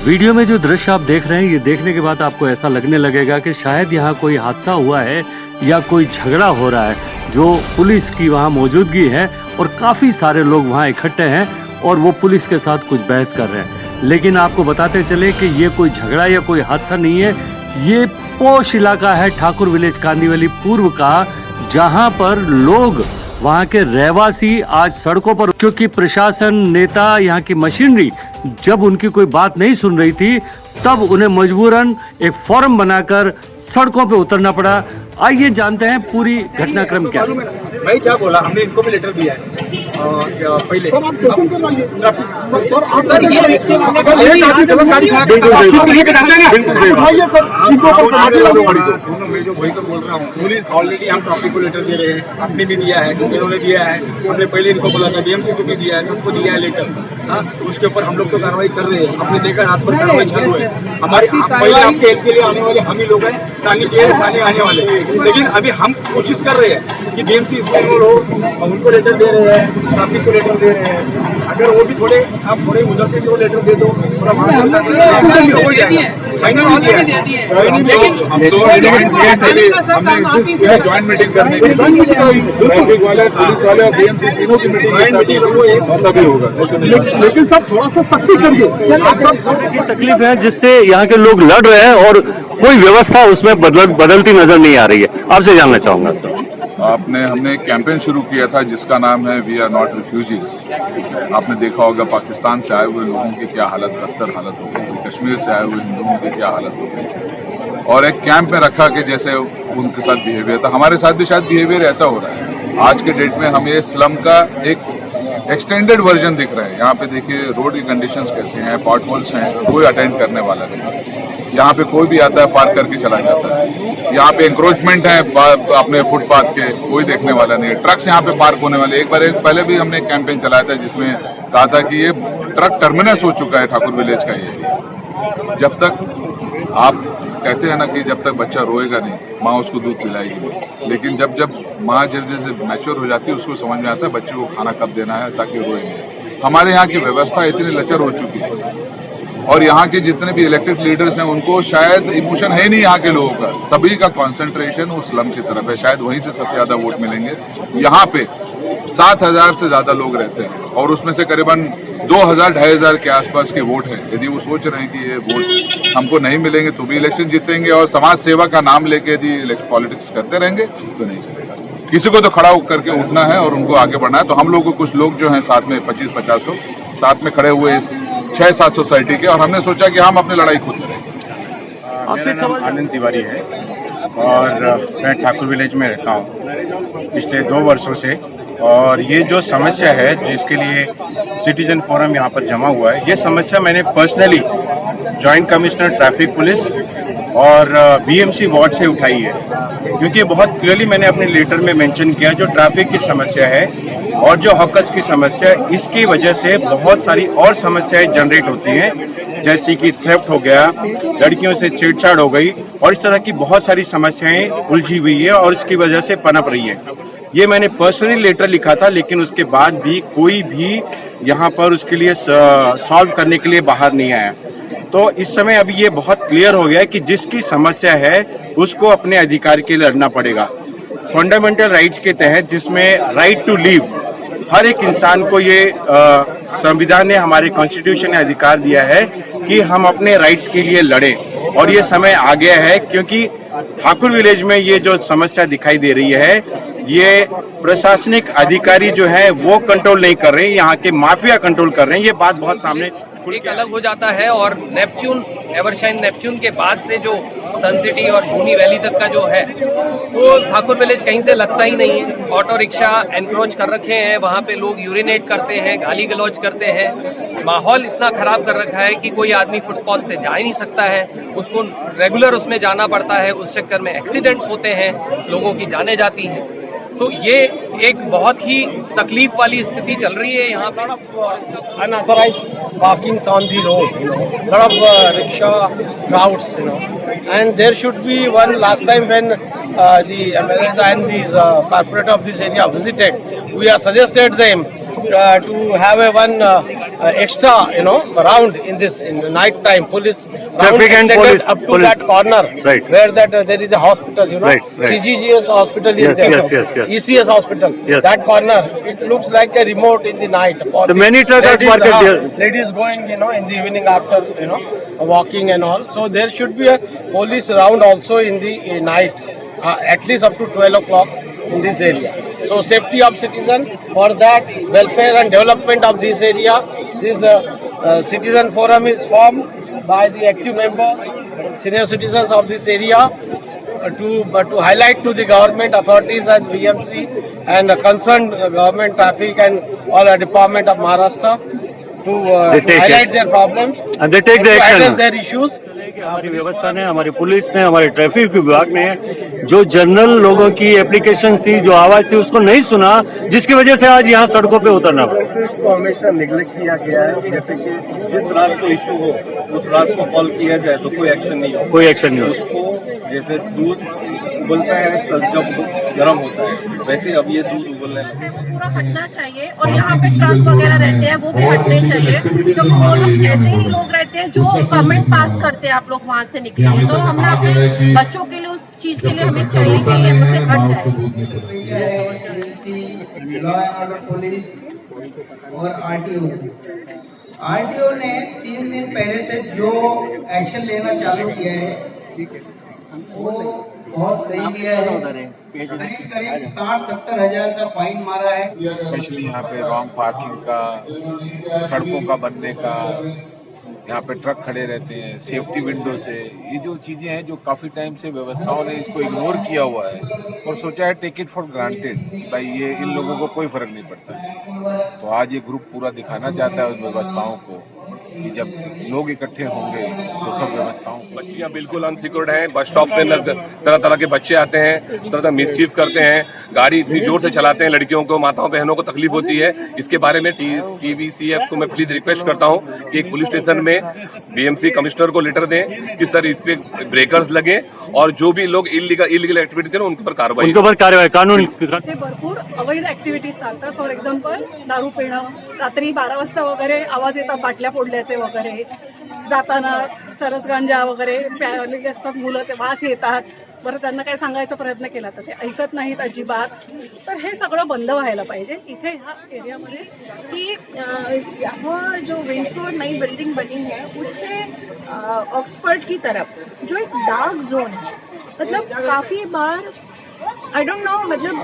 Video में जो दृश्य आप देख रहे हैं, ये देखने के बाद आपको ऐसा लगने लगेगा कि शायद यहाँ कोई हादसा हुआ है या कोई झगड़ा हो रहा है, जो पुलिस की वहाँ मौजूदगी है और काफ़ी सारे लोग वहाँ इकट्ठे हैं और वो पुलिस के साथ कुछ बहस कर रहे हैं। लेकिन आपको बताते चले कि ये कोई झगड़ा या कोई हादसा नहीं है, ये पोश इलाका है ठाकुर विलेज कांदीवली पूर्व का, जहाँ पर लोग वहाँ के रहवासी आज सड़कों पर, क्योंकि प्रशासन, नेता, यहाँ की मशीनरी जब उनकी कोई बात नहीं सुन रही थी, तब उन्हें मजबूरन एक फोरम बनाकर सड़कों पे उतरना पड़ा। आइए जानते हैं पूरी घटनाक्रम क्या है। भाई क्या बोला, हमने इनको भी लेटर दिया है पहले। सर आप क्वेश्चन कर रही है सर, आप सर ये गलत गाड़ी खड़ा मैं जो वही तो बोल रहा हूँ। पुलिस ऑलरेडी हम ट्रैफिक को लेटर दे रहे हैं, आपने भी दिया है, इन्होंने दिया है, हमने पहले इनको बोला था, बीएमसी को भी दिया है, सबको दिया है लेटर। हाँ, उसके ऊपर हम लोग तो कार्रवाई कर रहे हैं। आपने देखा रात पर कार्रवाई चालू है हमारे। पहले आपके हेल्प के लिए आने वाले हम ही लोग हैं, थाने आने वाले, लेकिन अभी हम कोशिश कर रहे हैं कि बीएमसी इसमें इन्वॉल्व हो, उनको लेटर दे रहे हैं, ट्रैफिक को लेटर दे रहे हैं। अगर वो भी थोड़े आप थोड़े उधर से जो लेटर दे दो, थोड़ा ज्वाइंट मीटिंग करने की ट्रैफिक वाले, पुलिस वाले और बीएमसी तीनों की मीटिंग होगा। लेकिन सब थोड़ा सा सख्ती करिए। तकलीफ है जिससे यहाँ के लोग लड़ रहे हैं और कोई व्यवस्था उसमें बदलती नजर नहीं आ रही है। आपसे जानना चाहूंगा सर। हमने एक कैंपेन शुरू किया था जिसका नाम है वी आर नॉट रिफ्यूजीज। आपने देखा होगा पाकिस्तान से आए हुए लोगों की क्या हालत, बदतर हालत हो गई, कश्मीर से आए हुए हिंदुओं की क्या हालत हो गई, और एक कैंप में रखा कि जैसे उनके साथ बिहेवियर था, हमारे साथ भी शायद बिहेवियर ऐसा हो रहा है। आज के डेट में हमें स्लम का एक एक्सटेंडेड वर्जन दिख रहा है। यहाँ पे देखिए रोड की कंडीशंस कैसे हैं, पॉट होल्स हैं, कोई अटेंड करने वाला नहीं। यहाँ पे कोई भी आता है पार्क करके चला जाता है। यहाँ पे इंक्रोचमेंट है अपने फुटपाथ के, कोई देखने वाला नहीं है। ट्रक्स यहाँ पे पार्क होने वाले, एक पहले भी हमने एक कैंपेन चलाया था जिसमें कहा था कि ये ट्रक टर्मिनस हो चुका है ठाकुर विलेज का ये। जब तक आप कहते हैं ना कि जब तक बच्चा रोएगा नहीं, माँ उसको दूध पिलाएगी नहीं, लेकिन जब माँ जैसे मैच्योर हो जाती है, उसको समझ में आता है बच्चे को खाना कब देना है ताकि रोए नहीं। हमारे यहाँ की व्यवस्था इतनी लचर हो चुकी है और यहाँ के जितने भी इलेक्टेड लीडर्स हैं उनको शायद इमोशन है नहीं यहाँ के लोगों का, सभी का कंसंट्रेशन उस स्लम की तरफ है। शायद वहीं से सबसे ज्यादा वोट मिलेंगे। यहाँ पे 7,000 से ज्यादा लोग रहते हैं और उसमें से करीबन 2,000-2,500 के आसपास के वोट हैं। यदि वो सोच रहे हैं कि ये वोट हमको नहीं मिलेंगे तो भी इलेक्शन जीतेंगे और समाज सेवा का नाम लेके यदि पॉलिटिक्स करते रहेंगे तो नहीं चलेगा। किसी को तो खड़ा करके उठना है और उनको आगे बढ़ना है। तो हम लोग को कुछ लोग जो हैं साथ में 25-50 लोग साथ में खड़े हुए इस 6-7 सोसाइटी के, और हमने सोचा कि हम अपनी लड़ाई खुद लड़ेंगे। मेरा नाम आनंद तिवारी है और मैं ठाकुर विलेज में रहता हूँ पिछले 2 वर्षों से। और ये जो समस्या है जिसके लिए सिटीजन फोरम यहाँ पर जमा हुआ है, ये समस्या मैंने personally joint commissioner traffic police और बीएमसी वार्ड से उठाई है, क्योंकि बहुत क्लियरली मैंने अपने लेटर में मेंशन किया जो ट्रैफिक की समस्या है और जो हॉकर्स की समस्या है, इसकी वजह से बहुत सारी और समस्याएं जनरेट होती हैं, जैसे कि थेफ्ट हो गया, लड़कियों से छेड़छाड़ हो गई और इस तरह की बहुत सारी समस्याएं उलझी हुई है और इसकी वजह से पनप रही है। ये मैंने पर्सनली लेटर लिखा था, लेकिन उसके बाद भी कोई भी यहाँ पर उसके लिए सॉल्व करने के लिए बाहर नहीं आया। तो इस समय अभी ये बहुत क्लियर हो गया है कि जिसकी समस्या है उसको अपने अधिकार के लिए लड़ना पड़ेगा। फंडामेंटल राइट्स के तहत, जिसमें राइट टू लिव, हर एक इंसान को ये संविधान ने, हमारे कॉन्स्टिट्यूशन ने अधिकार दिया है कि हम अपने राइट्स के लिए लड़ें। और ये समय आ गया है, क्योंकि ठाकुर विलेज में ये जो समस्या दिखाई दे रही है, ये प्रशासनिक अधिकारी जो है वो कंट्रोल नहीं कर रहे हैं, यहाँ के माफिया कंट्रोल कर रहे हैं। ये बात बहुत सामने एक अलग हो जाता है। और नेपच्यून, एवरशाइन नेपच्यून के बाद से जो सन सिटी और भूनी वैली तक का जो है वो ठाकुर विलेज कहीं से लगता ही नहीं है। ऑटो रिक्शा एनक्रोच कर रखे हैं, वहाँ पे लोग यूरिनेट करते हैं, गाली गलौज करते हैं। माहौल इतना खराब कर रखा है कि कोई आदमी फुटपाथ से जा ही नहीं सकता है, उसको रेगुलर उसमें जाना पड़ता है। उस चक्कर में एक्सीडेंट्स होते हैं, लोगों की जानें जाती हैं। तो ये एक बहुत ही तकलीफ वाली स्थिति चल रही है यहाँ पर। Unauthorized parkings on the road, lot of rickshaw crowds, and there should be one. Last time when the MLAs and these corporate of this area visited, we have suggested them to have a one extra, round in the night time. Police round Traffic and extended police- up to police. that corner, Right. where that there is a hospital, Right, right. CGGS hospital is Yes, there. yes. ECS hospital. Yes. That corner, it looks like a remote in the night. For The the many truckers ladies, market there. Ladies going, in the evening after, walking and all. So there should be a police round also in the night, at least up to 12 o'clock in this area. So safety of citizen, for that welfare and development of this area, this citizen forum is formed by the active members, senior citizens of this area, to highlight to the government authorities and BMC and concerned government traffic and all the department of Maharashtra to take highlight it. their problems And they take and the to action. address their issues. हमारी व्यवस्था ने, हमारी police ने, हमारे traffic विभाग ने जो general लोगों की एप्लीकेशन थी, जो आवाज थी, उसको नहीं सुना, जिसकी वजह से आज यहाँ सड़कों पे उतरना पड़ा। इसको हमेशा निगलेक्ट किया गया है। जैसे कि जिस रात को इशू हो उस रात को कॉल किया जाए तो कोई एक्शन नहीं हो, कोई एक्शन नहीं होता। उसको जैसे दूध उबलता है तब जब गर्म होता है, वैसे अब ये दूध उबलने लगा। पूरा हटना चाहिए और यहाँ पे ट्रक वगैरह रहते हैं वो भी हटने चाहिए, क्योंकि वो लोग ऐसे ही लोग रहते हैं जो कमेंट पास करते हैं, आप लोग वहाँ से निकलिए। तो हमने अपने बच्चों के लिए उस चीज के लिए हमें चाहिए कि ये से हट जाए। लॉ एंड ऑर्डर पुलिस और आरटीओ ने 3 दिन पहले से जो एक्शन लेना चालू किया है वो बहुत सही लिया है। करीब 60-70 हजार का फाइन मारा है। स्पेशली यहाँ पे रॉन्ग पार्किंग का, सड़कों का बनने का, यहाँ पे ट्रक खड़े रहते हैं, सेफ्टी विंडो से, ये जो चीजें हैं जो काफी टाइम से व्यवस्थाओं ने इसको इग्नोर किया हुआ है और सोचा है टेक इट फॉर ग्रांटेड, भाई ये इन लोगों को कोई फर्क नहीं पड़ता है। तो आज ये ग्रुप पूरा दिखाना चाहता है उन व्यवस्थाओं को कि जब लोग इकट्ठे होंगे तो सब व्यवस्थाओं को। बच्चियां बिल्कुल अनसिक्योर्ड हैं, बस स्टॉप पे तरह तरह के बच्चे आते हैं, तरह तरह मिसचीफ करते हैं, गाड़ी इतनी जोर से चलाते हैं, लड़कियों को, माताओं बहनों को तकलीफ होती है। इसके बारे में TVCF को मैं प्लीज रिक्वेस्ट करता हूं कि एक पुलिस स्टेशन में BMC कमिश्नर को लेटर दें कि सर इस पे ब्रेकर्स लगे और जो भी लोग इलीगल एक्टिविटी करें उनके ऊपर कार्रवाई कानून भरपूर अवैध ऍक्टिव्हिटीज चालतात। फॉर एक्झाम्पल दारू पिणं, रात्री 12 वाजता वगैरे आवाज येतात बाटल्या फोडल्याचे वगैरे, जाताना चरस गांजा वगैरे प्यायलेले असतात मुलं, ते वास येतात। बरं त्यांना काय सांगायचा प्रयत्न केला तर ते ऐकत नाहीत अजिबात। तर हे सगळं बंद व्हायला पाहिजे इथे ह्या एरियामध्ये की यहाँ जो विंडसोर नई बिल्डिंग बनी है उससे ऑक्सफर्ड की तरफ जो एक डार्क जोन है, मतलब काफ़ी बार आई डोंट नो, मतलब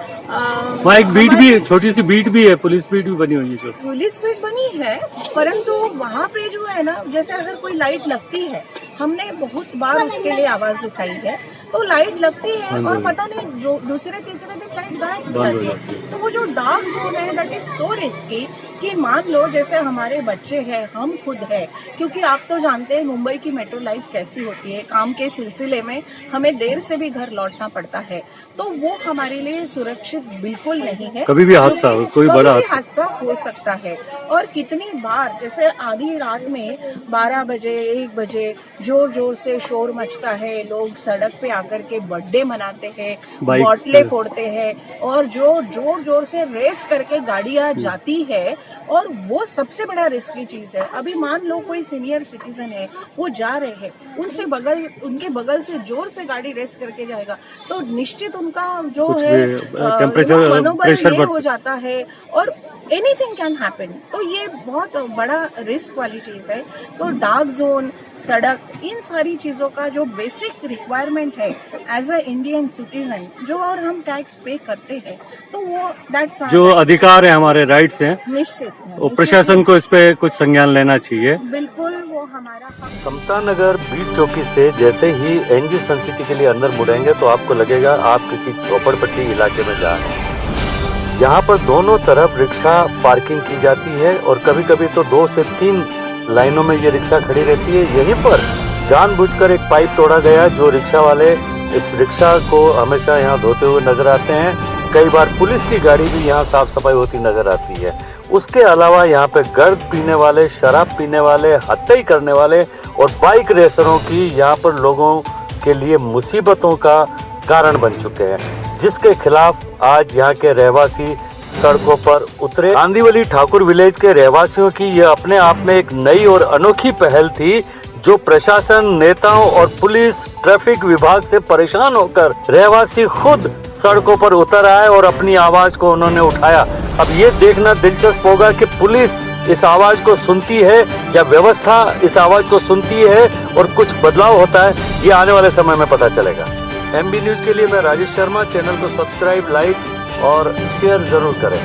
वहाँ एक बीट भी, छोटी सी बीट भी है, पुलिस बीट भी बनी हुई है। पुलिस बीट बनी है, परंतु वहाँ पे जो है ना, जैसे अगर कोई लाइट लगती है, हमने बहुत बार उसके लिए आवाज उठाई है, तो लाइट लगती है और पता नहीं दूसरे तीसरे दिन लाइट गायब हो जाती है। तो वो जो डार्क जोन है दैट इज सो रिस्की कि मान लो जैसे हमारे बच्चे हैं, हम खुद हैं, क्योंकि आप तो जानते हैं मुंबई की मेट्रो लाइफ कैसी होती है, काम के सिलसिले में हमें देर से भी घर लौटना पड़ता है, तो वो हमारे लिए सुरक्षित बिल्कुल नहीं है। कभी भी हादसा, कोई बड़ा हादसा हो सकता है। और कितनी बार जैसे आधी रात में 12 बजे 1 बजे जोर जोर से शोर मचता है, लोग सड़क पे आकर के बर्थडे मनाते हैं, बॉटले फोड़ते हैं और जो जोर जोर से रेस करके गाड़ियां जाती है, और वो सबसे बड़ा रिस्की चीज है। अभी मान लो कोई सीनियर सिटीजन है, वो जा रहे हैं, उनके बगल से जोर से गाड़ी रेस करके जाएगा तो निश्चित उनका जो है टेम्परेचर, मनोबल प्रेशर ये हो जाता है और एनीथिंग कैन हैपन। तो ये बहुत बड़ा रिस्क वाली चीज है। तो डार्क जोन, सड़क, इन सारी चीजों का जो बेसिक रिक्वायरमेंट है एज अ इंडियन सिटीजन, जो और हम टैक्स पे करते हैं, तो वो दैट्स जो अधिकार है, हमारे राइट्स हैं, निश्चित वो प्रशासन को इस पे कुछ संज्ञान लेना चाहिए। बिल्कुल, वो हमारा समता नगर बीट चौकी से जैसे ही NG सन सिटी के लिए अंदर मुड़ेंगे तो आपको लगेगा आप किसी झोपड़पट्टी इलाके में जा रहे हैं। यहाँ पर दोनों तरफ रिक्शा पार्किंग की जाती है और कभी कभी तो 2 से 3 लाइनों में ये रिक्शा खड़ी रहती है। यहीं पर जानबूझकर एक पाइप तोड़ा गया, जो रिक्शा वाले इस रिक्शा को हमेशा यहाँ धोते हुए नजर आते हैं। कई बार पुलिस की गाड़ी भी यहाँ साफ सफाई होती नजर आती है। उसके अलावा यहाँ पे गर्द पीने वाले, शराब पीने वाले, हत्या करने वाले और बाइक रेसरों की यहाँ पर लोगों के लिए मुसीबतों का कारण बन चुके हैं, जिसके खिलाफ आज यहाँ के रहवासी सड़कों पर उतरे। कांदीवली ठाकुर विलेज के रहवासियों की यह अपने आप में एक नई और अनोखी पहल थी, जो प्रशासन, नेताओं और पुलिस, ट्रैफिक विभाग से परेशान होकर रहवासी खुद सड़कों पर उतर आए और अपनी आवाज को उन्होंने उठाया। अब ये देखना दिलचस्प होगा कि पुलिस इस आवाज को सुनती है या व्यवस्था इस आवाज को सुनती है और कुछ बदलाव होता है, ये आने वाले समय में पता चलेगा। MB न्यूज के लिए मैं राजेश शर्मा। चैनल को सब्सक्राइब, लाइक और शेयर जरूर करें।